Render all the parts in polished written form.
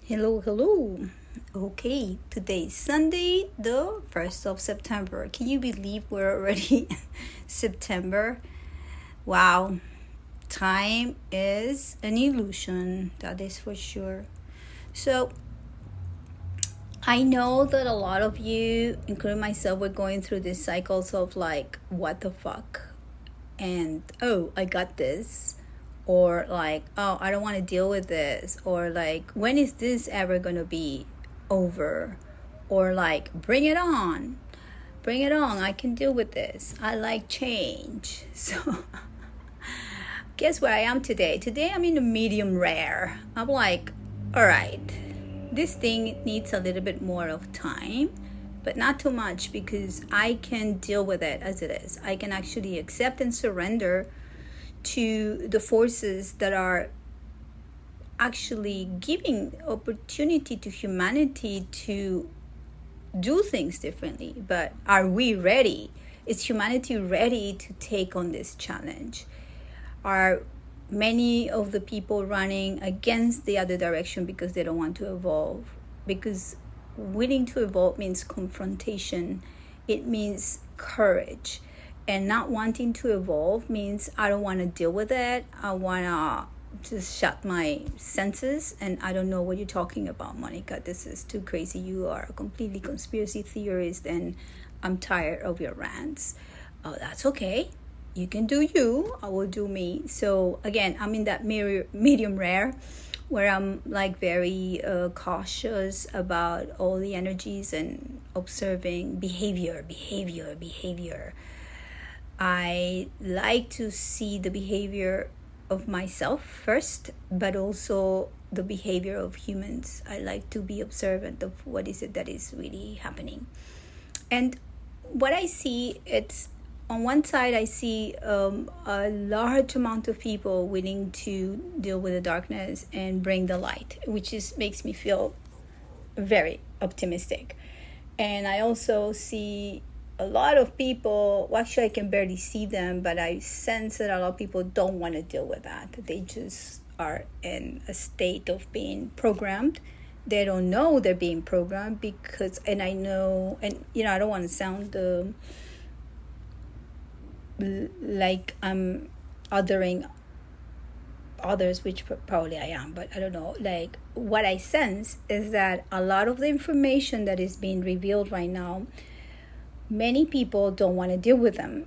Hello, hello. Okay, today is Sunday, the 1st of September. Can you believe we're already September? Wow, time is an illusion, that is for sure. So, I know that a lot of you, including myself, were going through these cycles of like, what the fuck? And, oh, I got this. Or like, oh, I don't want to deal with this. Or like, when is this ever going to be over? Or like, bring it on. Bring it on. I can deal with this. I like change. So, guess where I am today? Today I'm in a medium rare. I'm like, all right, this thing needs a little bit more of time, but not too much because I can deal with it as it is. I can actually accept and surrender to the forces that are actually giving opportunity to humanity to do things differently. But are we ready? Is humanity ready to take on this challenge? Are many of the people running against the other direction because they don't want to evolve? Because willing to evolve means confrontation. It means courage. And not wanting to evolve means I don't want to deal with it. I want to just shut my senses. And I don't know what you're talking about, Monica. This is too crazy. You are a completely conspiracy theorist and I'm tired of your rants. Oh, that's okay. You can do you. I will do me. So again, I'm in that medium rare where I'm like very cautious about all the energies and observing behavior. I like to see the behavior of myself first, but also the behavior of humans. I like to be observant of what is it that is really happening. And what I see, it's on one side, I see a large amount of people willing to deal with the darkness and bring the light, which makes me feel very optimistic. And I also see a lot of people, well, actually I can barely see them, but I sense that a lot of people don't want to deal with that. They just are in a state of being programmed. They don't know they're being programmed because, and I know, and I don't want to sound like I'm othering others, which probably I am, but I don't know. Like, what I sense is that a lot of the information that is being revealed right now, many people don't want to deal with them.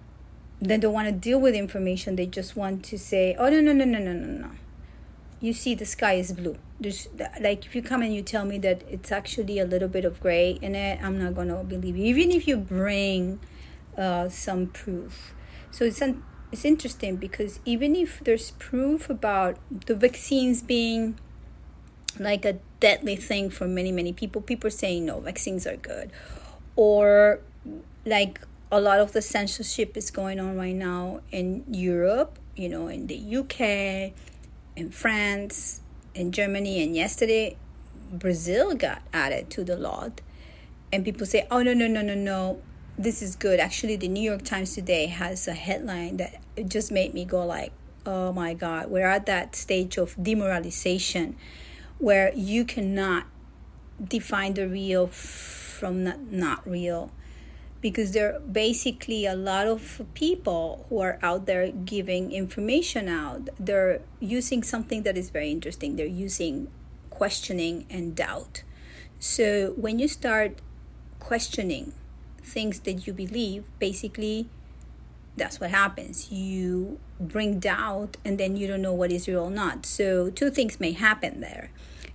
They don't want to deal with information. They just want to say, oh, no. You see, the sky is blue. There's, like, if you come and you tell me that it's actually a little bit of gray in it, I'm not going to believe you, even if you bring some proof. So it's interesting because even if there's proof about the vaccines being like a deadly thing for many people are saying no, vaccines are good. Or like a lot of the censorship is going on right now in Europe, in the UK, in France, in Germany, and yesterday Brazil got added to the lot. And people say, oh, no, this is good. Actually, the New York Times today has a headline that it just made me go like, oh my God, we're at that stage of demoralization where you cannot define the real from not real. Because there are basically a lot of people who are out there giving information out. They're using something that is very interesting. They're using questioning and doubt. So when you start questioning things that you believe, basically that's what happens. You bring doubt and then you don't know what is real or not. So two things may happen there.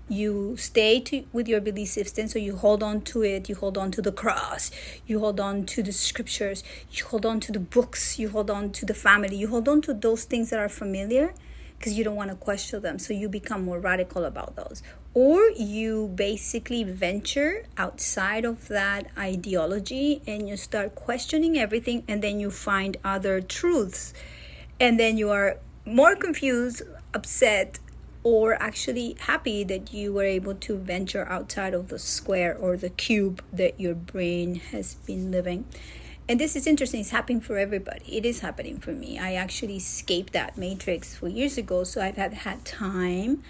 You stay with your belief system, so you hold on to it, you hold on to the cross, you hold on to the scriptures, you hold on to the books, you hold on to the family, you hold on to those things that are familiar because you don't want to question them, so you become more radical about those. Or you basically venture outside of that ideology and you start questioning everything, and then you find other truths, and then you are more confused, upset, or actually happy that you were able to venture outside of the square or the cube that your brain has been living. And this is interesting. It's happening for everybody. It is happening for me. I actually escaped that matrix 4 years ago, so I've had time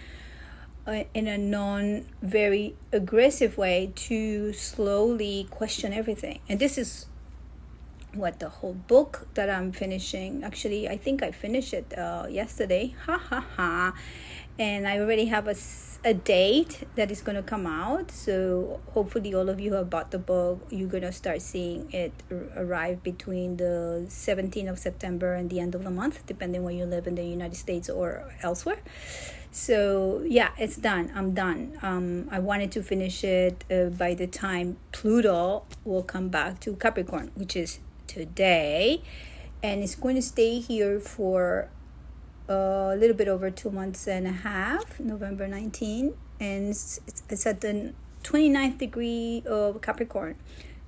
in a non very aggressive way to slowly question everything. And this is what the whole book that I'm finishing, actually I think I finished it yesterday, and I already have a date that is going to come out. So hopefully all of you who have bought the book, you're going to start seeing it arrive between the 17th of September and the end of the month, depending where you live in the United States or elsewhere. So yeah, it's done. I'm done. I wanted to finish it by the time Pluto will come back to Capricorn, which is today, and it's going to stay here for a little bit over 2 months and a half, November 19, and it's at the 29th degree of Capricorn.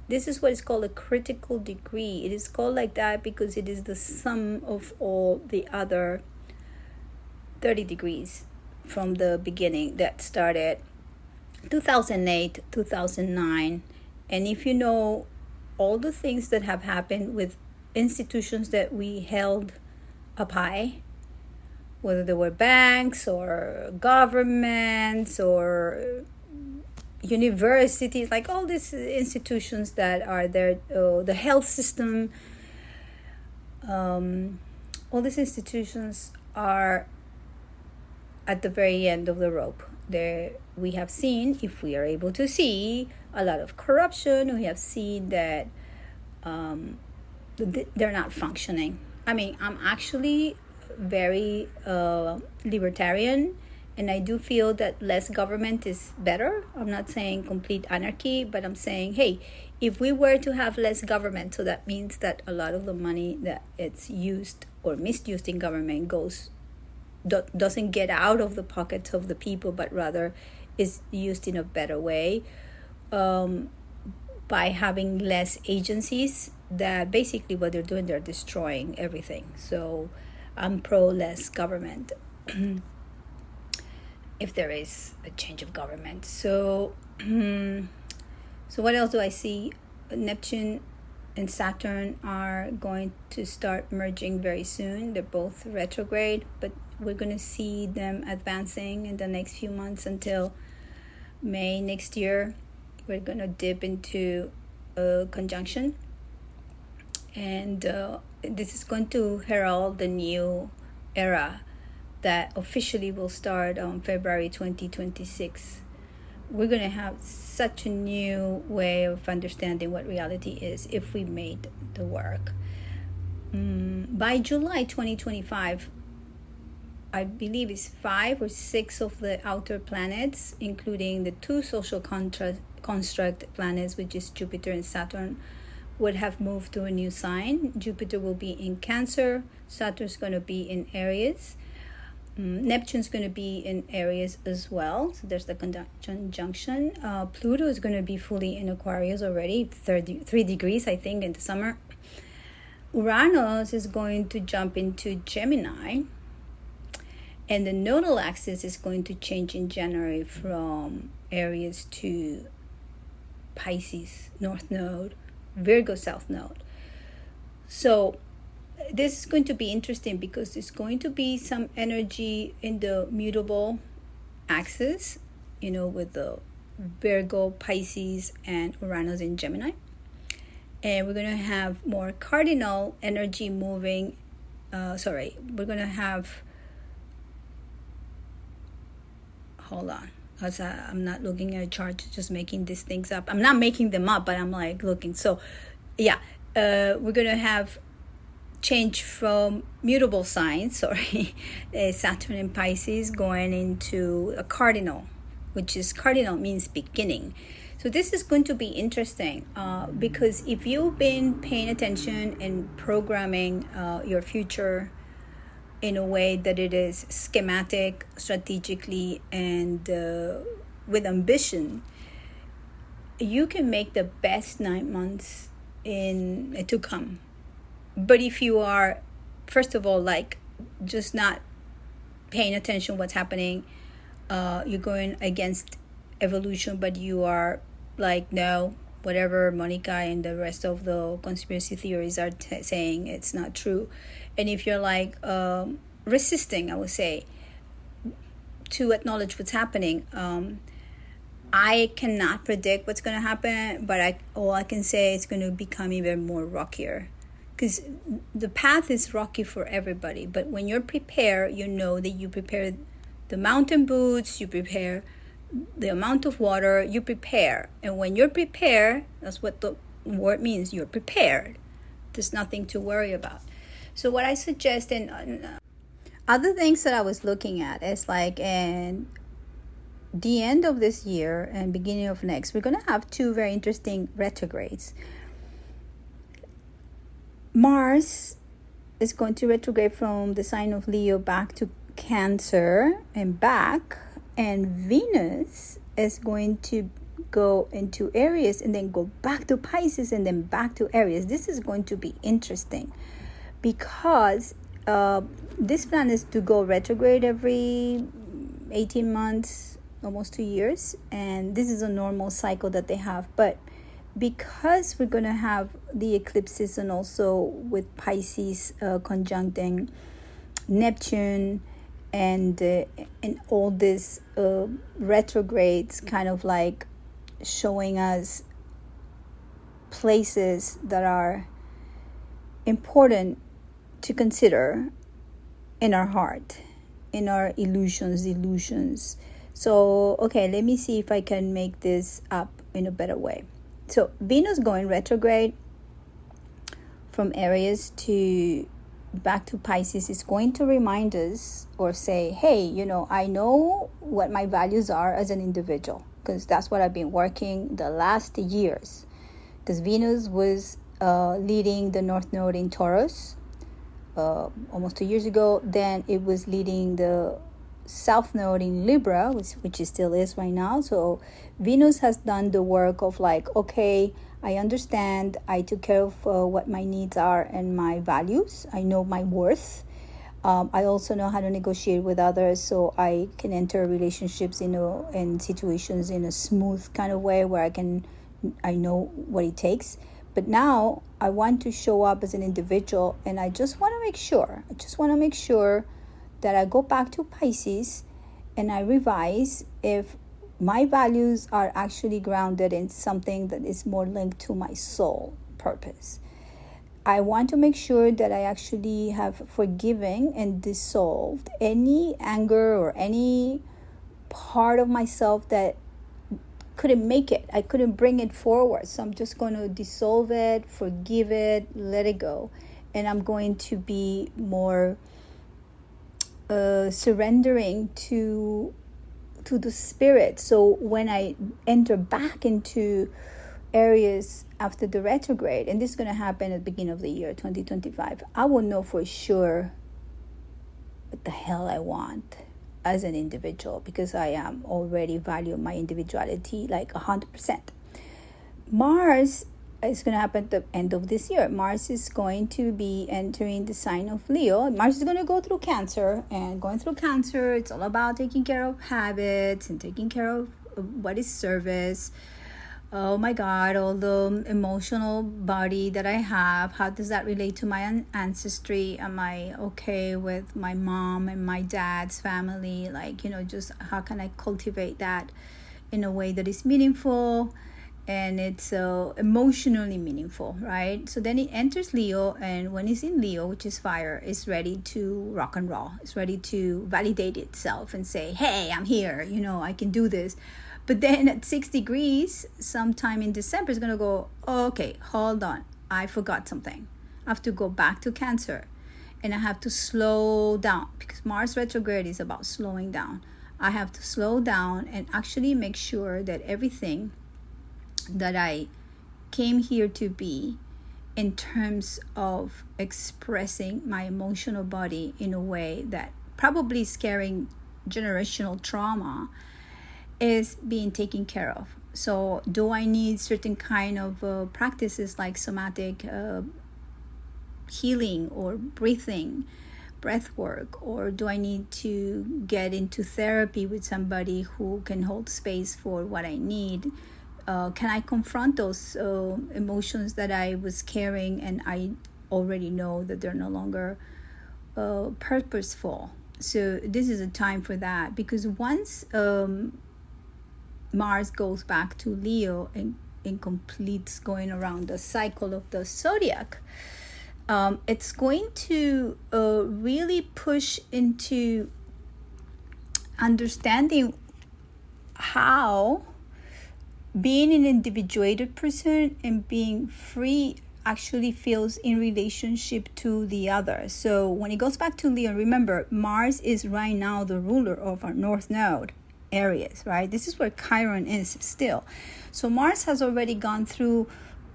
This is what is called a critical degree. It is called like that because it is the sum of all the other 30 degrees from the beginning that started 2008, 2009. And if you know all the things that have happened with institutions that we held up high, whether they were banks or governments or universities, like all these institutions that are there, the health system, all these institutions are at the very end of the rope. There we have seen, if we are able to see, a lot of corruption. We have seen that they're not functioning. I mean, I'm actually very libertarian, and I do feel that less government is better. I'm not saying complete anarchy, but I'm saying, hey, if we were to have less government, so that means that a lot of the money that it's used or misused in government doesn't get out of the pockets of the people, but rather is used in a better way, by having less agencies, that basically what they're doing, they're destroying everything. So I'm pro less government if there is a change of government. So so what else do I see? Neptune and Saturn are going to start merging very soon. They're both retrograde, but we're going to see them advancing in the next few months until May next year. We're going to dip into a conjunction, and this is going to herald the new era that officially will start on February 2026. We're going to have such a new way of understanding what reality is if we made the work. By July 2025, I believe it's 5 or 6 of the outer planets, including the 2 social construct planets, which is Jupiter and Saturn, would have moved to a new sign. Jupiter will be in Cancer. Saturn's going to be in Aries. Neptune's going to be in Aries as well. So there's the conjunction. Pluto is going to be fully in Aquarius already, 3 degrees, I think, in the summer. Uranus is going to jump into Gemini. And the nodal axis is going to change in January from Aries to Pisces, North Node, Virgo, South Node. So this is going to be interesting because there's going to be some energy in the mutable axis, with the Virgo, Pisces, and Uranus in Gemini. And we're going to have more cardinal energy moving. We're going to have... Hold on. I'm not looking at a chart, just making these things up. I'm not making them up, but I'm like looking. So, yeah, we're going to have change from mutable signs, Saturn and Pisces going into a cardinal, which is cardinal means beginning. So this is going to be interesting because if you've been paying attention and programming your future in a way that it is schematic, strategically, and with ambition, you can make the best 9 months to come. But if you are, first of all, just not paying attention what's happening, you're going against evolution, but you are no, whatever Monica and the rest of the conspiracy theories are saying, it's not true. And if you're resisting, I would say, to acknowledge what's happening. I cannot predict what's going to happen, but all I can say it's going to become even more rockier, because the path is rocky for everybody. But when you're prepared, you know that you prepare the mountain boots, you prepare the amount of water, you prepare. And when you're prepared, that's what the word means, you're prepared. There's nothing to worry about. So what I suggest, and other things that I was looking at is like, in the end of this year and beginning of next, we're going to have two very interesting retrogrades. Mars is going to retrograde from the sign of Leo back to Cancer and back, and Venus is going to go into Aries and then go back to Pisces and then back to Aries. This is going to be interesting because this plan is to go retrograde every 18 months, almost 2 years, and this is a normal cycle that they have. But because we're going to have the eclipses, and also with Pisces conjuncting Neptune, and all this retrogrades kind of like showing us places that are important to consider in our heart, in our illusions. So, okay, let me see if I can make this up in a better way. So, Venus going retrograde from Aries to back to Pisces is going to remind us, or say, hey, I know what my values are as an individual, because that's what I've been working the last years. Because Venus was leading the North Node in Taurus almost 2 years ago. Then it was leading the South Node in Libra, which it still is right now. So Venus has done the work of like, okay, I understand, I took care of what my needs are and my values. I know my worth. I also know how to negotiate with others, so I can enter relationships in situations in a smooth kind of way where I know what it takes. But now I want to show up as an individual, and I just want to make sure that I go back to Pisces and I revise if my values are actually grounded in something that is more linked to my soul purpose. I want to make sure that I actually have forgiven and dissolved any anger or any part of myself that couldn't make it. I couldn't bring it forward. So I'm just going to dissolve it, forgive it, let it go. And I'm going to be more surrendering to the spirit. So when I enter back into Aries after the retrograde, and this is going to happen at the beginning of the year 2025, I will know for sure what the hell I want as an individual, because I am already value my individuality like 100%. Mars is going to happen at the end of this year. Mars is going to be entering the sign of Leo. Mars is going to go through Cancer, and going through Cancer, it's all about taking care of habits and taking care of what is service. Oh my God, all the emotional body that I have, how does that relate to my ancestry? Am I okay with my mom and my dad's family? Like, just how can I cultivate that in a way that is meaningful and it's emotionally meaningful, right? So then it enters Leo, and when it's in Leo, which is fire, it's ready to rock and roll. It's ready to validate itself and say, hey, I'm here, I can do this. But then at 6 degrees, sometime in December, it's going to go, oh, okay, hold on. I forgot something. I have to go back to Cancer, and I have to slow down, because Mars retrograde is about slowing down. I have to slow down and actually make sure that everything that I came here to be, in terms of expressing my emotional body in a way that probably is carrying generational trauma, is being taken care of. So do I need certain kind of practices like somatic healing or breath work, or do I need to get into therapy with somebody who can hold space for what I need? Can I confront those emotions that I was carrying and I already know that they're no longer purposeful? So this is a time for that, because once Mars goes back to Leo and completes going around the cycle of the zodiac, it's going to really push into understanding how being an individuated person and being free actually feels in relationship to the other. So when it goes back to Leo, remember, Mars is right now the ruler of our North Node areas, right? This is where Chiron is still. So Mars has already gone through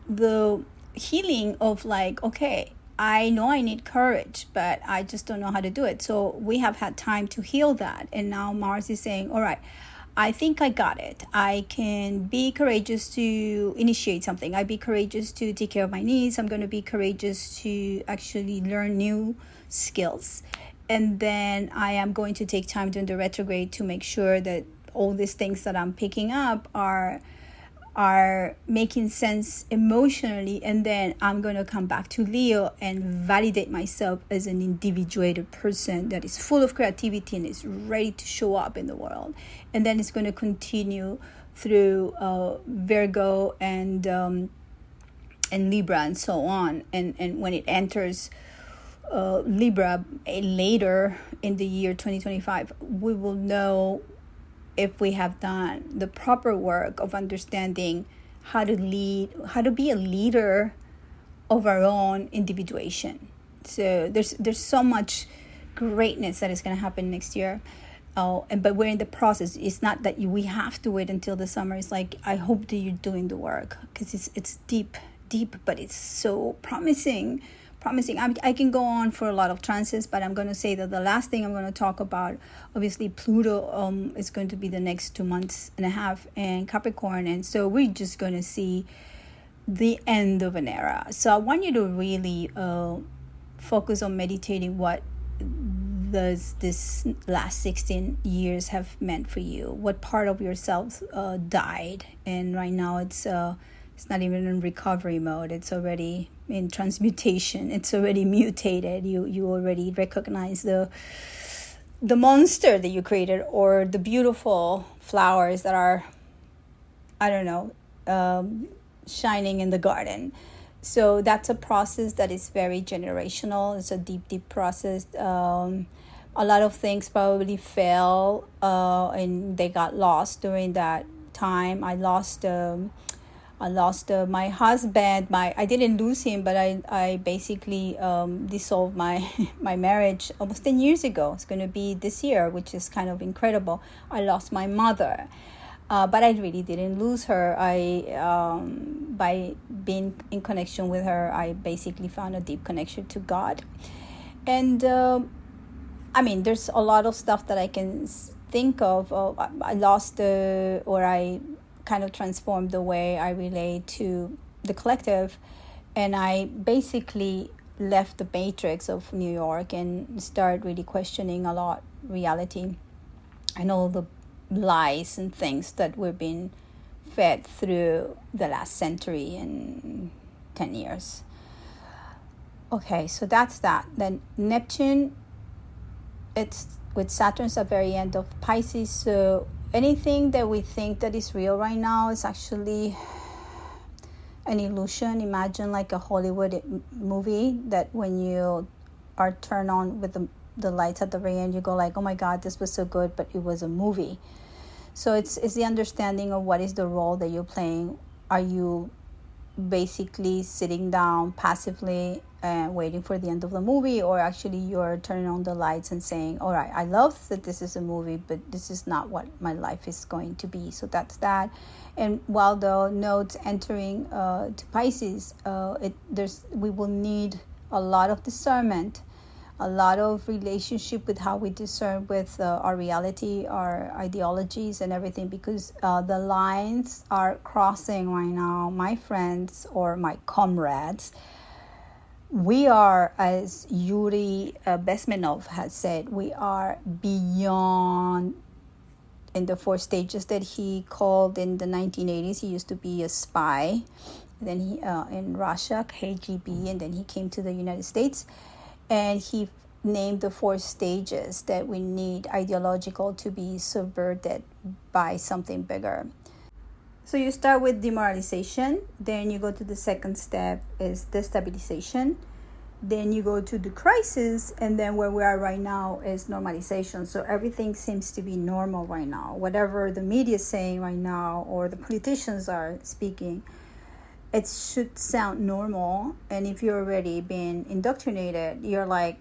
the healing of like, okay, I know I need courage, but I just don't know how to do it. So we have had time to heal that. And now Mars is saying, all right, I think I got it. I can be courageous to initiate something. I be courageous to take care of my needs. I'm going to be courageous to actually learn new skills. And then I am going to take time during the retrograde to make sure that all these things that I'm picking up are making sense emotionally, and then I'm going to come back to Leo and validate myself as an individuated person that is full of creativity and is ready to show up in the world. And then it's going to continue through Virgo and Libra and so on. And when it enters Libra later in the year 2025, we will know if we have done the proper work of understanding how to lead, how to be a leader of our own individuation. So there's so much greatness that is going to happen next year. But we're in the process. It's not that we have to wait until the summer. It's like, I hope that you're doing the work, because it's deep, but it's so promising. I can go on for a lot of trances, but I'm going to say that the last thing I'm going to talk about, obviously Pluto is going to be the next 2.5 months in Capricorn, and so we're just going to see the end of an era. So I want you to really focus on meditating what this last 16 years have meant for you. What part of yourself died, and right now it's not even in recovery mode. It's already in transmutation. It's already mutated. You already recognize the monster that you created, or the beautiful flowers that are, I don't know, shining in the garden. So that's a process that is very generational. It's a deep process. A lot of things probably fell and they got lost during that time. I lost my husband. I didn't lose him, but I basically dissolved my marriage almost 10 years ago. It's going to be this year, which is kind of incredible. I lost my mother, but I really didn't lose her. By being in connection with her, I basically found a deep connection to God. And I mean, there's a lot of stuff that I can think of. I lost or I kind of transformed the way I relate to the collective, and I basically left the matrix of New York and started really questioning a lot reality and all the lies and things that we've been fed through the last century and 10 years. Okay, so that's that. Then Neptune, it's with Saturn's at the very end of Pisces, so anything that we think that is real right now is actually an illusion. Imagine like a Hollywood movie that when you are turned on with the lights at the very end, you go like, oh my God, this was so good, but it was a movie. So it's the understanding of what is the role that you're playing. Are you basically sitting down passively and waiting for the end of the movie, or actually you're turning on the lights and saying, all right, I love that this is a movie, but this is not what my life is going to be. So that's that. And while the nodes entering to Pisces, we will need a lot of discernment, a lot of relationship with how we discern with our reality, our ideologies and everything, because the lines are crossing right now, my friends or my comrades. We are, as Yuri Bezmenov has said, we are beyond in the 4 stages that he called in the 1980s. He used to be a spy, then he in Russia, KGB, and then he came to the United States, and he name the 4 stages that we need ideological to be subverted by something bigger. So you start with demoralization, then you go to the second step is destabilization, then you go to the crisis, and then where we are right now is normalization. So everything seems to be normal right now. Whatever the media is saying right now or the politicians are speaking, it should sound normal. And if you're already been indoctrinated, you're like,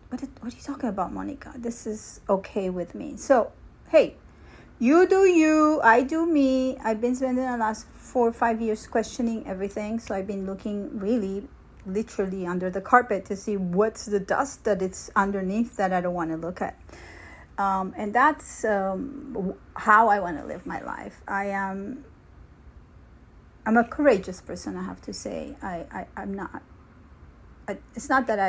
what are you talking about, Monica? This is okay with me. So, hey, you do you, I do me. I've been spending the last 4 or 5 years questioning everything. So I've been looking really, literally under the carpet to see what's the dust that it's underneath that I don't want to look at. And that's how I want to live my life. I'm a courageous person, I have to say. I'm not. It's not that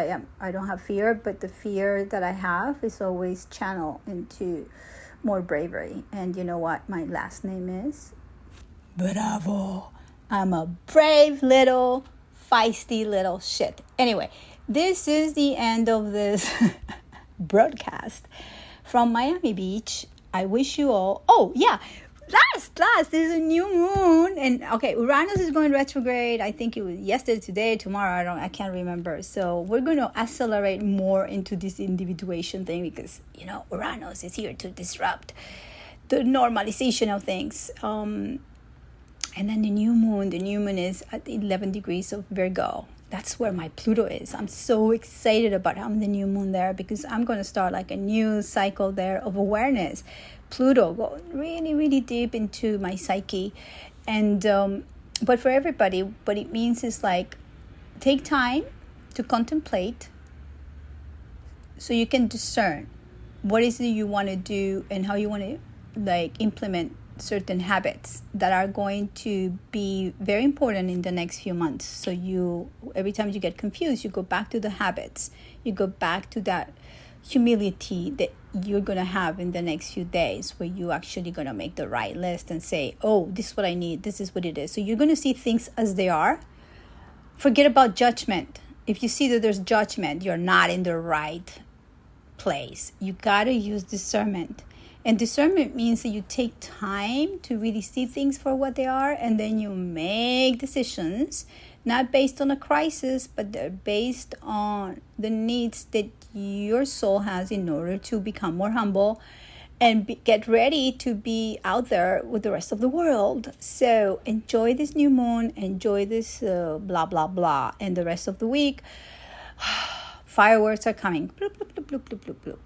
I don't have fear, but the fear that I have is always channeled into more bravery. And you know what my last name is? Bravo. I'm a brave little, feisty little shit. Anyway, this is the end of this broadcast from Miami Beach. I wish you all... Oh, yeah. Last, there's a new moon, and okay, Uranus is going retrograde. I think it was yesterday, today, tomorrow. I can't remember. So we're going to accelerate more into this individuation thing because Uranus is here to disrupt the normalization of things. And then the new moon is at 11 degrees of Virgo. That's where my Pluto is. I'm so excited about having the new moon there because I'm going to start like a new cycle there of awareness. Pluto going really, really deep into my psyche. And but for everybody, what it means is like take time to contemplate so you can discern what is it you want to do and how you want to like implement certain habits that are going to be very important in the next few months. So every time you get confused, you go back to the habits. You go back to that humility that you're going to have in the next few days where you actually going to make the right list and say, oh, this is what I need. This is what it is. So you're going to see things as they are. Forget about judgment. If you see that there's judgment, you're not in the right place. You got to use discernment. And discernment means that you take time to really see things for what they are, and then you make decisions, not based on a crisis, but they're based on the needs that your soul has in order to become more humble and get ready to be out there with the rest of the world. So enjoy this new moon, enjoy this blah, blah, blah, and the rest of the week. Fireworks are coming. Bloop, bloop, bloop, bloop, bloop, bloop.